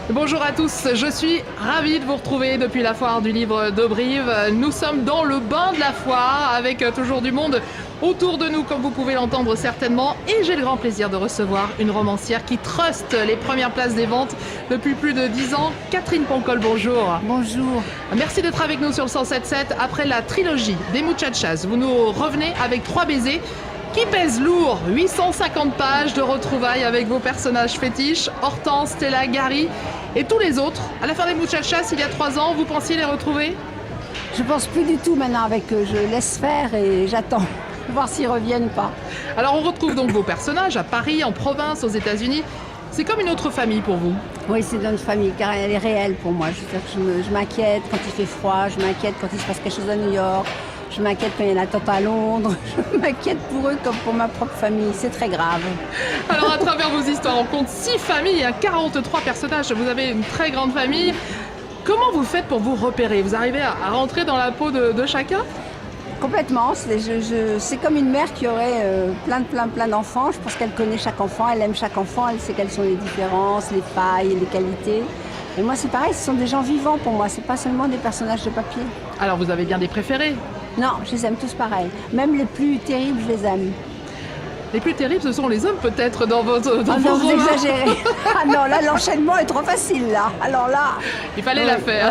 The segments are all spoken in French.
Bonjour à tous, je suis ravie de vous retrouver depuis la foire du livre de Brive. Nous sommes dans le bain de la foire avec toujours du monde autour de nous, comme vous pouvez l'entendre certainement. Et j'ai le grand plaisir de recevoir une romancière qui truste les premières places des ventes depuis plus de 10 ans. Catherine Pancol, bonjour. Bonjour. Merci d'être avec nous sur le 107.7. Après la trilogie des Muchachas, vous nous revenez avec 3 baisers qui pèse lourd, 850 pages de retrouvailles avec vos personnages fétiches, Hortense, Stella, Gary et tous les autres. À la fin des Muchachas, il y a 3 ans, vous pensiez les retrouver? Je pense plus du tout maintenant avec eux. Je laisse faire et j'attends voir s'ils reviennent ou pas. Alors on retrouve donc vos personnages à Paris, en province, aux États-Unis. C'est comme une autre famille pour vous? Oui, c'est notre famille car elle est réelle pour moi. Je m'inquiète quand il fait froid, je m'inquiète quand il se passe quelque chose à New York. Je m'inquiète quand il y a un attentat à Londres, je m'inquiète pour eux comme pour ma propre famille, c'est très grave. Alors à travers vos histoires, on compte 6 familles, 43 personnages, vous avez une très grande famille. Comment vous faites pour vous repérer? Vous arrivez à rentrer dans la peau de chacun? Complètement, c'est comme une mère qui aurait plein d'enfants. Je pense qu'elle connaît chaque enfant, elle aime chaque enfant, elle sait quelles sont les différences, les failles, les qualités. Et moi c'est pareil, ce sont des gens vivants pour moi, c'est pas seulement des personnages de papier. Alors vous avez bien des préférés? Non, je les aime tous pareil. Même les plus terribles, je les aime. Les plus terribles, ce sont les hommes peut-être dans vos romans. Vous exagérez. Ah non, là, l'enchaînement est trop facile, là. Alors là... Il fallait la faire.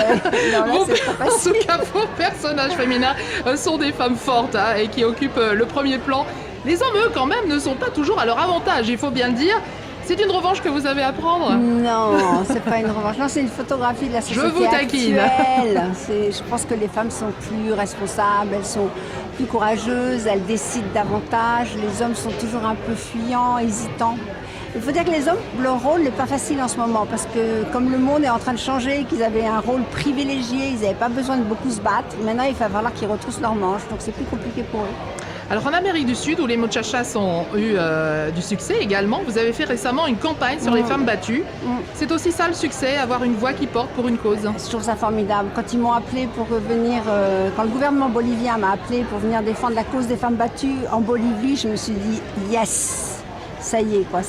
Non, là, c'est trop facile. En tout cas, vos personnages féminins sont des femmes fortes et qui occupent le premier plan. Les hommes, eux, quand même, ne sont pas toujours à leur avantage, il faut bien le dire. C'est une revanche que vous avez à prendre? Non, c'est pas une revanche. Non, c'est une photographie de la société actuelle. Je vous taquine. Je pense que les femmes sont plus responsables, elles sont plus courageuses, elles décident davantage. Les hommes sont toujours un peu fuyants, hésitants. Il faut dire que les hommes, leur rôle n'est pas facile en ce moment parce que comme le monde est en train de changer, qu'ils avaient un rôle privilégié, ils n'avaient pas besoin de beaucoup se battre. Maintenant, il va falloir qu'ils retroussent leurs manches, donc c'est plus compliqué pour eux. Alors en Amérique du Sud, où les Muchachas ont eu du succès également, vous avez fait récemment une campagne sur les femmes battues. C'est aussi ça le succès, avoir une voix qui porte pour une cause. Je trouve ça formidable. Quand ils m'ont appelé pour venir, quand le gouvernement bolivien m'a appelé pour venir défendre la cause des femmes battues en Bolivie, je me suis dit yes, ça y est, quoi.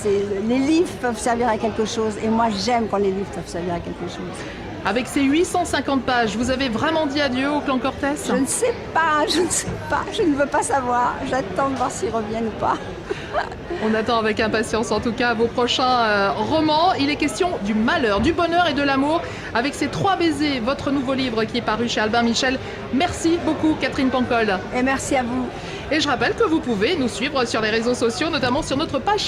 Les livres peuvent servir à quelque chose et moi j'aime quand les livres peuvent servir à quelque chose. Avec ces 850 pages, vous avez vraiment dit adieu au clan Cortés? Je ne sais pas, je ne veux pas savoir. J'attends de voir s'ils reviennent ou pas. On attend avec impatience en tout cas vos prochains romans. Il est question du malheur, du bonheur et de l'amour avec ces 3 baisers, votre nouveau livre qui est paru chez Albin Michel. Merci beaucoup Catherine Pancol. Et merci à vous. Et je rappelle que vous pouvez nous suivre sur les réseaux sociaux, notamment sur notre page